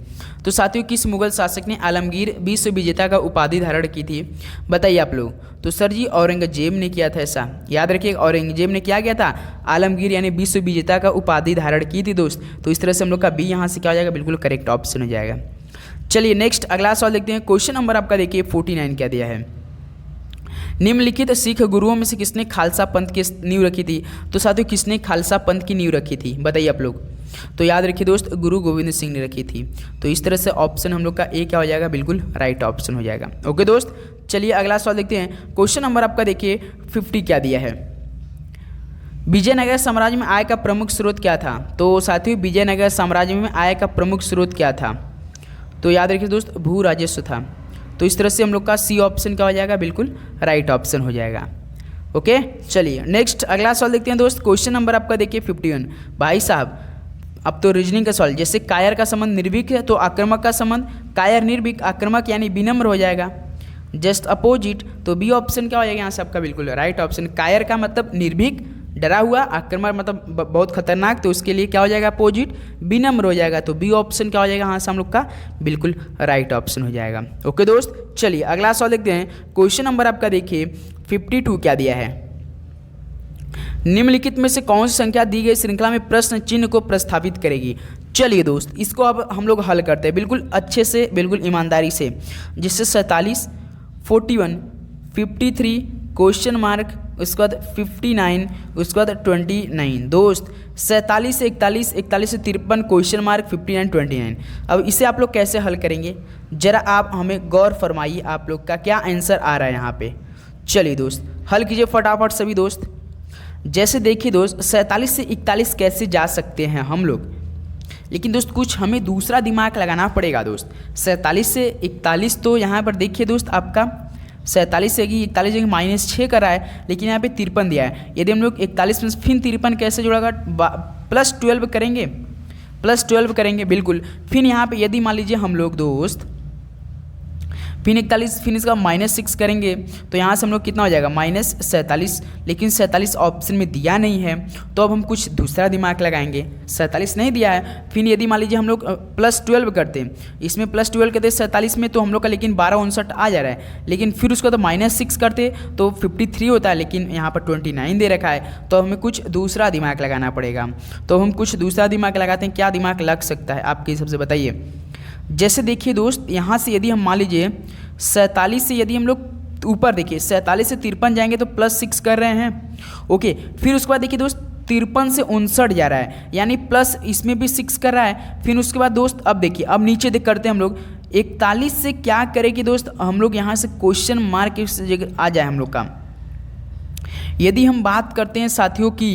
तो साथियों किस मुगल शासक ने आलमगीर विश्व विजेता का उपाधि धारण की थी, बताइए आप लोग। तो सर जी औरंगजेब ने किया था, ऐसा याद रखिए औरंगजेब ने क्या किया था, आलमगीर यानी विश्व विजेता का उपाधि धारण की थी दोस्त। तो इस तरह से हम लोग का बी यहाँ से क्या हो जाएगा, बिल्कुल करेक्ट ऑप्शन हो जाएगा। चलिए नेक्स्ट अगला सवाल देखते हैं। क्वेश्चन नंबर आपका देखिए 49 क्या दिया है। निम्नलिखित सिख गुरुओं में से किसने खालसा पंथ की नींव रखी थी। तो साथियों किसने खालसा पंथ की नींव रखी थी, बताइए आप लोग। तो याद रखिए दोस्त गुरु गोविंद सिंह ने रखी थी। तो इस तरह से ऑप्शन हम लोग का ए क्या हो जाएगा, बिल्कुल राइट ऑप्शन हो जाएगा। ओके दोस्त चलिए अगला सवाल देखते हैं। क्वेश्चन नंबर आपका देखिए 50 क्या दिया है। विजयनगर साम्राज्य में आय का प्रमुख स्रोत क्या था। तो साथियों विजयनगर साम्राज्य में आय का प्रमुख स्रोत क्या था। तो याद रखिए दोस्त भू राजस्व था। तो इस तरह से हम लोग का सी ऑप्शन क्या हो जाएगा, बिल्कुल राइट ऑप्शन हो जाएगा। ओके चलिए नेक्स्ट अगला सवाल देखते हैं दोस्त। क्वेश्चन नंबर आपका देखिए 51। भाई साहब अब तो रीजनिंग का सवाल, जैसे कायर का संबंध निर्भीक है तो आक्रामक का संबंध कायर निर्भीक, आक्रामक यानी विनम्र हो जाएगा, जस्ट अपोजिट। तो बी ऑप्शन क्या हो जाएगा यहाँ से आपका, बिल्कुल राइट ऑप्शन। कायर का मतलब निर्भीक डरा हुआ, आक्रामक मतलब बहुत खतरनाक, तो उसके लिए क्या हो जाएगा अपोजिट, विनम्र हो जाएगा। तो बी ऑप्शन क्या हो जाएगा यहाँ से हम लोग का, बिल्कुल राइट ऑप्शन हो जाएगा। ओके दोस्त चलिए अगला सवाल देखते हैं। क्वेश्चन नंबर आपका देखिए 52 क्या दिया है। निम्नलिखित में से कौन सी संख्या दी गई श्रृंखला में प्रश्न चिन्ह को प्रस्थापित करेगी। चलिए दोस्त इसको अब हम लोग हल करते हैं बिल्कुल अच्छे से, बिल्कुल ईमानदारी से, जिससे 47, 41, 53 क्वेश्चन मार्क, उसके बाद 59, उसके बाद 29 दोस्त। 47 से 41, 41 से 53 क्वेश्चन मार्क, 59, 29। अब इसे आप लोग कैसे हल करेंगे, जरा आप हमें गौर फरमाइए, आप लोग का क्या आंसर आ रहा है यहाँ पे। चलिए दोस्त हल कीजिए फटाफट सभी दोस्त। जैसे देखिए दोस्त 47 से 41 कैसे जा सकते हैं हम लोग, लेकिन दोस्त कुछ हमें दूसरा दिमाग लगाना पड़ेगा दोस्त। 47 से 41 तो यहाँ पर देखिए दोस्त आपका 47 से 41 -6 कर रहा है, लेकिन यहाँ पे 53 दिया है। यदि हम लोग 41 में फिर 53 कैसे जुड़ेगा, +12 करेंगे, +12 करेंगे बिल्कुल। फिर यहाँ पे यदि मान लीजिए हम लोग दोस्त फिर 41 फिर इसका -6 करेंगे, तो यहाँ से हम लोग कितना हो जाएगा -47, लेकिन 47 ऑप्शन में दिया नहीं है, तो अब हम कुछ दूसरा दिमाग लगाएंगे। 47 नहीं दिया है, फिर यदि मान लीजिए हम लोग +12 करते हैं, इसमें +12 करते 47 में, तो हम लोग का लेकिन 1259 आ जा रहा है, लेकिन फिर उसको तो -6 करते तो 53 होता है, लेकिन यहाँ पर 29 दे रखा है, तो हमें कुछ दूसरा दिमाग लगाना पड़ेगा। तो हम कुछ दूसरा दिमाग लगाते हैं, क्या दिमाग लग सकता है आपके हिसाब से बताइए। जैसे देखिए दोस्त यहाँ से यदि हम मान लीजिए 47 से यदि हम लोग ऊपर देखिए 47 से 53 जाएंगे तो +6 कर रहे हैं। ओके फिर उसके बाद देखिए दोस्त 53 से 59 जा रहा है, यानी प्लस इसमें भी 6 कर रहा है। फिर उसके बाद दोस्त अब देखिए अब नीचे देख करते हैं हम लोग 41 से क्या करें कि दोस्त हम लोग यहाँ से क्वेश्चन मार्क जगह आ जाए हम लोग का। यदि हम बात करते हैं साथियों की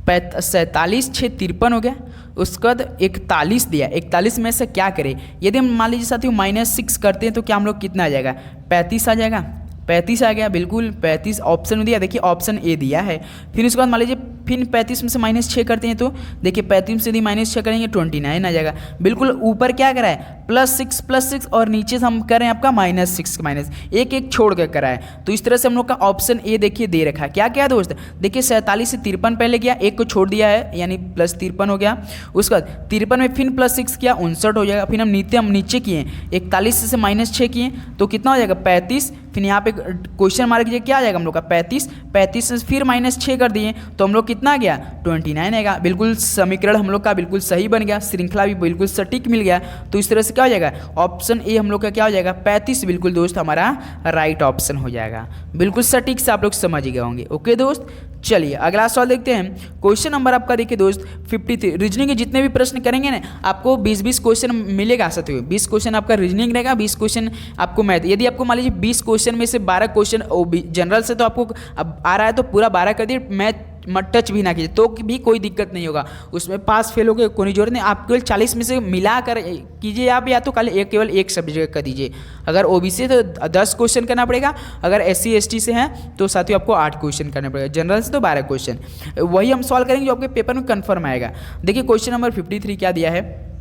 47 6 53 हो गया, उसके बाद 41 दिया, 41 में से क्या करें। यदि हम मान लीजिए साथियों -6 करते हैं तो क्या हम लोग कितना आ जाएगा, 35 आ जाएगा। 35 आ गया बिल्कुल, 35 ऑप्शन में दिया, देखिए ऑप्शन ए दिया है। फिर उसके बाद मान लीजिए फिर 35 में से -6 करते हैं, तो देखिए 35 से यदि -6 करेंगे 29 आ जाएगा। बिल्कुल ऊपर क्या करा है +6 और नीचे से हम कर रहे हैं आपका -6 एक छोड़ कर करा है। तो इस तरह से हम लोग का ऑप्शन ए देखिए दे रखा है। क्या क्या दोस्त देखिए 47 से 53 पहले गया, एक को छोड़ दिया है यानी +53 हो गया। उसके बाद 53 में फिर +6 किया 59 हो जाएगा। फिर हम नीचे किए 41 से -6 किए तो कितना हो जाएगा 35, फिर यहाँ पे क्वेश्चन मार्क कीजिए, क्या आ जाएगा हम लोग का 35, 35 से फिर -6 कर दिए तो हम लोग कितना आ गया 29 आएगा। बिल्कुल समीकरण हम लोग का बिल्कुल सही बन गया, श्रृंखला भी बिल्कुल सटीक मिल गया। तो इस तरह से क्या हो जाएगा, ऑप्शन ए हम लोग का क्या हो जाएगा 35 बिल्कुल दोस्त हमारा राइट ऑप्शन हो जाएगा। बिल्कुल सटीक से आप लोग समझ गए होंगे। ओके दोस्त, चलिए अगला सवाल देखते हैं। क्वेश्चन नंबर आपका देखिए दोस्त 53। रीजनिंग के जितने भी प्रश्न करेंगे ना आपको 20-20 क्वेश्चन मिलेगा साथियों। 20 क्वेश्चन आपका रीजनिंग रहेगा, 20 क्वेश्चन आपको मैथ। यदि आपको मान लीजिए 20 क्वेश्चन में से 12 क्वेश्चन जनरल से तो आपको अब आ रहा है तो पूरा 12 कर दिए, मैथ मत टच भी ना कीजिए तो भी कोई दिक्कत नहीं होगा, उसमें पास फेल हो गए कोई जरूरत नहीं। आप केवल 40 में से मिला कर कीजिए आप, या तो केवल एक सब्जेक्ट का दीजिए। अगर ओबीसी तो 10 क्वेश्चन करना पड़ेगा, अगर SC ST से हैं तो साथियों आपको 8 क्वेश्चन करना पड़ेगा, जनरल से तो 12 क्वेश्चन। वही हम सॉल्व करेंगे जो आपके पेपर में कन्फर्म आएगा। देखिए क्वेश्चन नंबर 53 क्या दिया है,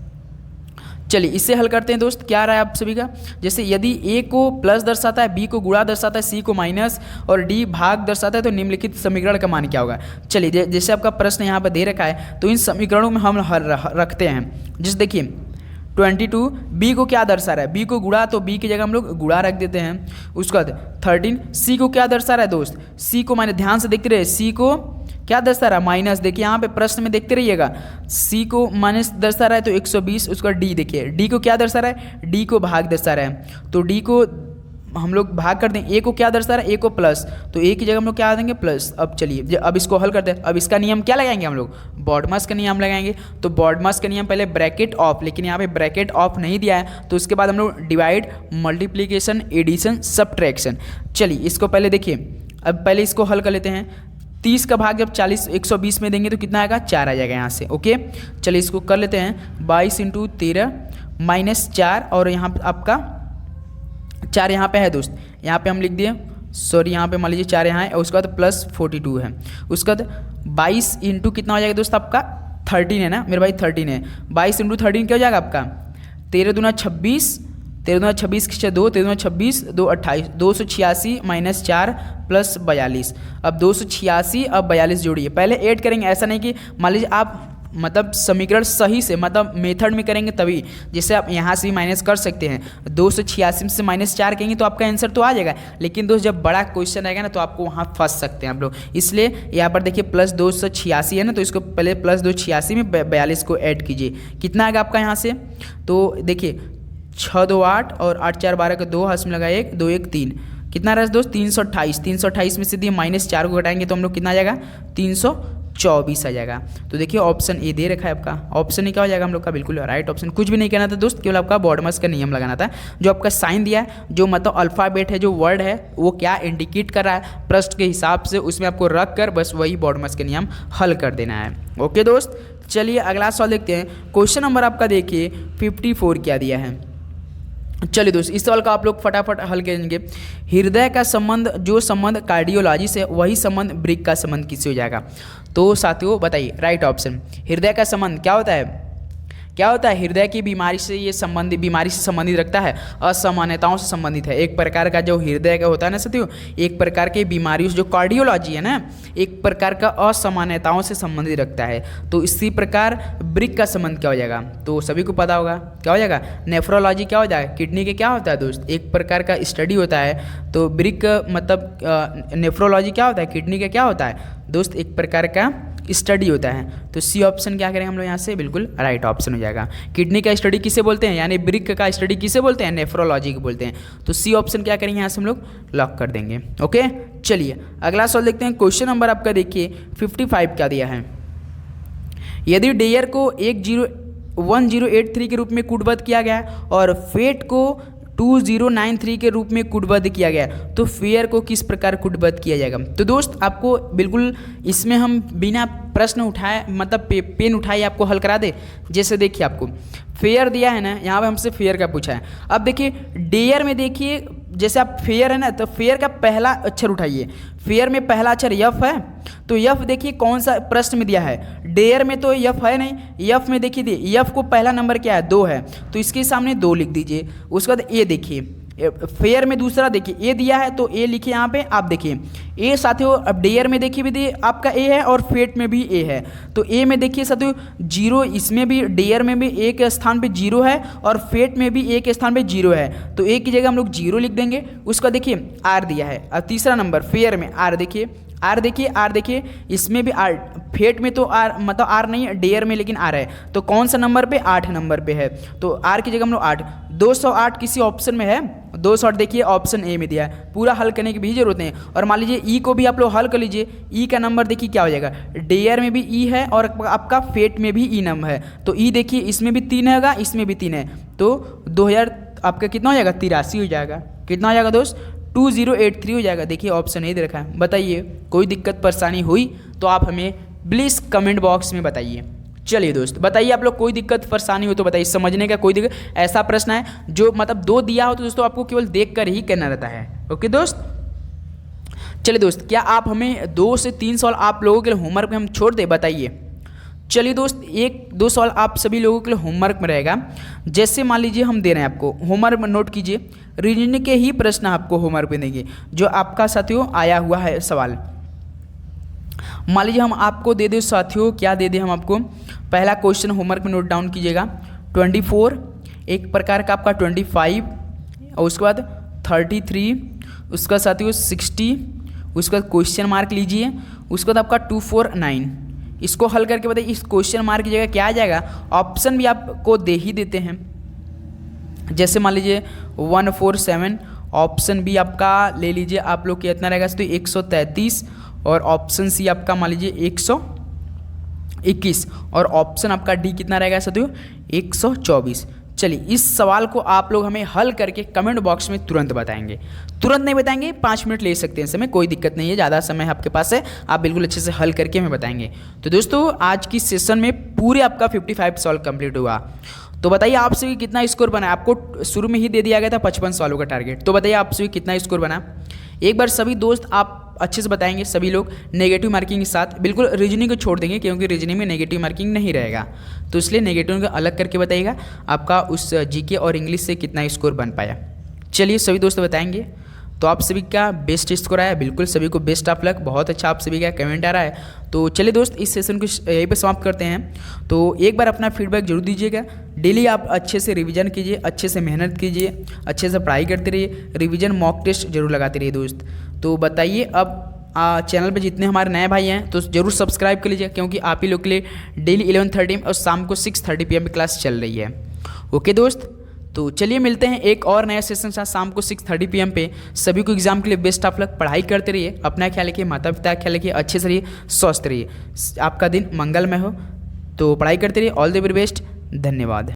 चलिए इससे हल करते हैं दोस्त। क्या रहा है आप सभी का, जैसे यदि A को प्लस दर्शाता है, B को गुणा दर्शाता है, C को माइनस और D भाग दर्शाता है तो निम्नलिखित समीकरण का मान क्या होगा। चलिए जैसे आपका प्रश्न यहाँ पर दे रखा है तो इन समीकरणों में हम हल रखते हैं। जैसे देखिए 22 B को क्या दर्शा रहा है, B को गुणा तो B की जगह हम लोग गुणा रख देते हैं। उसके बाद 13 C को क्या दर्शा रहा है दोस्त, C को मैंने ध्यान से देखते रहे, C को क्या दर्शा रहा है माइनस। देखिए यहाँ पे प्रश्न में देखते रहिएगा, C को माइनस दर्शा रहा है तो 120। उसका D देखिए, D को क्या दर्शा रहा है, D को भाग दर्शा रहा है तो D को हम लोग भाग कर दें। A को क्या दर्शा रहा है, A को प्लस, तो A की जगह हम लोग क्या देंगे प्लस। अब चलिए अब इसको हल करते हैं। अब इसका नियम क्या लगाएंगे हम लोग, बॉडमास का नियम लगाएंगे। तो बॉडमास का नियम पहले ब्रैकेट ऑफ, लेकिन यहाँ पे ब्रैकेट ऑफ नहीं दिया है तो उसके बाद हम लोग डिवाइड, मल्टीप्लीकेशन, एडिशन, सब्ट्रैक्शन। चलिए इसको पहले देखिए, अब पहले इसको हल कर लेते हैं। 30 का भाग जब 120 में देंगे तो कितना आएगा 4 आ जाएगा यहाँ से। ओके चलिए इसको कर लेते हैं, 22 × 13 -4 और यहाँ पे आपका 4 यहाँ पे है दोस्त, यहाँ पे हम लिख दिए, सॉरी यहाँ पे मान लीजिए 4 यहाँ है और उसके बाद प्लस 42 है। उसके बाद 22 इंटू कितना हो जाएगा दोस्त आपका 13 है ना मेरे भाई, 13 है। 22 × 13 क्या हो जाएगा आपका 13 दूना 26, 13 दूना 26 खींचा 2, 13 दूना 26, 2 28, 286 - 4 + 42। अब 286 अब 42 जोड़िए, पहले ऐड करेंगे, ऐसा नहीं कि मान लीजिए आप मतलब समीकरण सही से मतलब मेथड में करेंगे तभी, जैसे आप यहाँ से भी माइनस कर सकते हैं। 286 से -4 कहेंगे तो आपका आंसर तो आ जाएगा, लेकिन दोस्त जब बड़ा क्वेश्चन आएगा ना तो आपको वहाँ फंस सकते हैं आप लोग। इसलिए यहाँ पर देखिए प्लस 286 है ना, तो इसको पहले प्लस 286 में 42 को ऐड कीजिए, कितना आएगा आपका यहाँ से। तो देखिए 6 2 8 और 8 4 12 का 2 हाथ में लगा 1 2 1 3, कितना रहा दोस्त 328। 328 में से दिए -4 को घटाएंगे तो हम लोग कितना आ जाएगा 324 आ जाएगा। तो देखिए ऑप्शन ए दे रखा है आपका, ऑप्शन ए क्या हो जाएगा हम लोग का बिल्कुल राइट ऑप्शन। कुछ भी नहीं करना था दोस्त, केवल आपका बॉडमास का नियम लगाना था। जो आपका साइन दिया है, जो मतलब अल्फ़ाबेट है, जो वर्ड है वो क्या इंडिकेट कर रहा है प्रश्न के हिसाब से, उसमें आपको रख कर बस वही बॉडमास के नियम हल कर देना है। ओके दोस्त, चलिए अगला सवाल देखते हैं। क्वेश्चन नंबर आपका देखिए 54 क्या दिया है। चलिए दोस्त इस सवाल का आप लोग फटाफट हल करेंगे। हृदय का संबंध, जो संबंध कार्डियोलॉजी से, वही संबंध ब्रिक का संबंध किससे हो जाएगा। तो साथियों बताइए राइट ऑप्शन। हृदय का संबंध क्या होता है, क्या होता है, हृदय की बीमारी से ये संबंधित, बीमारी से संबंधित रखता है, असामान्यताओं से संबंधित है। एक प्रकार का जो हृदय का होता है ना साथियों, एक प्रकार की बीमारी जो कार्डियोलॉजी है ना, एक प्रकार का असामान्यताओं से संबंधित रखता है। तो इसी प्रकार ब्रिक का संबंध क्या हो जाएगा, तो सभी को पता होगा क्या हो जाएगा। नेफ्रोलॉजी क्या हो जाएगा, किडनी के क्या होता है दोस्त, एक प्रकार का स्टडी होता है। तो ब्रिक मतलब नेफ्रोलॉजी क्या होता है, किडनी का क्या होता है दोस्त, एक प्रकार का स्टडी होता है। तो सी ऑप्शन क्या करेंगे हम लोग यहाँ से, बिल्कुल राइट ऑप्शन हो जाएगा। किडनी का स्टडी किसे बोलते हैं, यानी ब्रिक का स्टडी किसे बोलते हैं, नेफ्रोलॉजी को बोलते हैं। तो सी ऑप्शन क्या करेंगे यहाँ से हम लोग लॉक कर देंगे। ओके चलिए अगला सवाल देखते हैं। क्वेश्चन नंबर आपका देखिए 55 क्या दिया है। यदि डेयर को 1083 के रूप में कूटबद्ध किया गया और फेट को 2093 के रूप में कूटबद्ध किया गया, तो फेयर को किस प्रकार कूटबद्ध किया जाएगा। तो दोस्त आपको बिल्कुल इसमें हम बिना प्रश्न उठाए मतलब पेन उठाए आपको हल करा दे। जैसे देखिए आपको फेयर दिया है ना, यहाँ पे हमसे फेयर का पूछा है। अब देखिए डेयर में देखिए, जैसे आप फेयर है ना, तो फेयर का पहला अक्षर उठाइए। फेयर में पहला अक्षर यफ है, तो यफ देखिए कौन सा प्रश्न में दिया है, डेयर में तो यफ है नहीं, यफ में देखिए यफ को पहला नंबर क्या है 2 है, तो इसके सामने 2 लिख दीजिए। उसके बाद ए देखिए, फेयर में दूसरा देखिए ए दिया है तो ए लिखिए यहाँ पे, आप देखिए ए साथियों। अब डेयर में देखिए भी आपका ए है और फेट में भी ए है, तो ए में देखिए साथियों जीरो, इसमें भी डेयर में भी ए के स्थान पे जीरो है और फेट में भी ए के स्थान पे जीरो है, तो ए की जगह हम लोग जीरो लिख देंगे। उसका देखिए आर दिया है। अब तीसरा नंबर फेयर में आर देखिए, आर देखिए, आर देखिए, इसमें भी आर, फेट में तो आर मतलब आर नहीं है, डेयर में लेकिन आर है, तो कौन सा नंबर पे 8 नंबर पे है, तो आर की जगह हम लोग 8। 208 किसी ऑप्शन में है, 208 देखिए ऑप्शन ए में दिया है, पूरा हल करने की भी जरूरत नहीं है। और मान लीजिए ई को भी आप लोग हल कर लीजिए, ई का नंबर देखिए क्या हो जाएगा, डेयर में भी ई है और आपका फेट में भी ई नंबर है, तो ई देखिए इसमें भी 3 होगा, इसमें भी 3 है, तो 2000 आपका कितना हो जाएगा, 83 हो जाएगा। कितना हो जाएगा दोस्त, 2083 हो जाएगा। देखिए ऑप्शन ए दे रखा है। बताइए कोई दिक्कत परेशानी हुई तो आप हमें प्लीज़ कमेंट बॉक्स में बताइए। चलिए दोस्त बताइए आप लोग, कोई दिक्कत परेशानी हो तो बताइए, समझने का कोई दिक्कत, ऐसा प्रश्न है जो मतलब 2 दिया हो तो दोस्तों आपको केवल देख कर ही करना रहता है। ओके दोस्त, चलिए दोस्त क्या आप हमें 2 से 3 सवाल आप लोगों के लिए होमवर्क में हम छोड़ दें, बताइए। चलिए दोस्त 1-2 सवाल आप सभी लोगों के लिए होमवर्क में रहेगा। जैसे मान लीजिए हम दे रहे हैं आपको होमवर्क में, नोट कीजिए, रीजनिंग के ही प्रश्न आपको होमवर्क में देंगे जो आपका साथियों आया हुआ है सवाल। मान लीजिए हम आपको दे दें साथियों, क्या दे दें हम आपको, पहला क्वेश्चन होमवर्क में नोट डाउन कीजिएगा, 24, एक प्रकार का आपका 25, और उसके बाद 33, उसका साथियों 60, उसके बाद क्वेश्चन मार्क लीजिए, उसके बाद आपका 249। इसको हल करके बताइए इस क्वेश्चन मार्क की जगह क्या आ जाएगा। ऑप्शन भी आपको दे ही देते हैं, जैसे मान लीजिए 147, ऑप्शन बी आपका ले लीजिए आप लोग कितना रहेगा तो 133, और ऑप्शन सी आपका मान लीजिए 121, और ऑप्शन आपका डी कितना रहेगा साथियों 124। चलिए इस सवाल को आप लोग हमें हल करके कमेंट बॉक्स में तुरंत बताएंगे, तुरंत नहीं बताएंगे, 5 मिनट ले सकते हैं समय, कोई दिक्कत नहीं है, ज़्यादा समय आपके पास है, आप बिल्कुल अच्छे से हल करके हमें बताएंगे। तो दोस्तों आज की सेशन में पूरे आपका 55 सवाल कंप्लीट हुआ। तो बताइए आप सभी कितना स्कोर बना, आपको शुरू में ही दे दिया गया था 55 सवालों का टारगेट, तो बताइए आप सभी कितना स्कोर बना। एक बार सभी दोस्त आप अच्छे से बताएंगे, सभी लोग नेगेटिव मार्किंग के साथ, बिल्कुल रीजनिंग को छोड़ देंगे क्योंकि रीजनिंग में नेगेटिव मार्किंग नहीं रहेगा, तो इसलिए नेगेटिव को अलग करके बताइएगा आपका उस जीके और इंग्लिश से कितना स्कोर बन पाया। चलिए सभी दोस्त बताएंगे। तो आप सभी का बेस्ट स्कोर आया, बिल्कुल सभी को बेस्ट ऑफ लक, बहुत अच्छा आप सभी का कमेंट आ रहा है। तो चलिए दोस्त इस सेशन को यहीं पे समाप्त करते हैं। तो एक बार अपना फीडबैक जरूर दीजिएगा, डेली आप अच्छे से रिवीजन कीजिए, अच्छे से मेहनत कीजिए, अच्छे से पढ़ाई करते रहिए, रिवीजन मॉक टेस्ट जरूर लगाते रहिए दोस्त। तो बताइए अब चैनल पे जितने हमारे नए भाई हैं तो जरूर सब्सक्राइब कर लीजिए, क्योंकि आप ही लोग के लिए डेली 11:30 और शाम को 6:30 PM पे क्लास चल रही है। ओके दोस्त, तो चलिए मिलते हैं एक और नया सेशन साथ शाम को 6:30 PM पे। सभी को एग्जाम के लिए बेस्ट ऑफ लक, पढ़ाई करते रहिए, अपना ख्याल रखिए, माता पिता का ख्याल रखिए, अच्छे से रहिए, स्वस्थ रहिए, आपका दिन मंगलमय हो। तो पढ़ाई करते रहिए, ऑल द वेरी बेस्ट, धन्यवाद।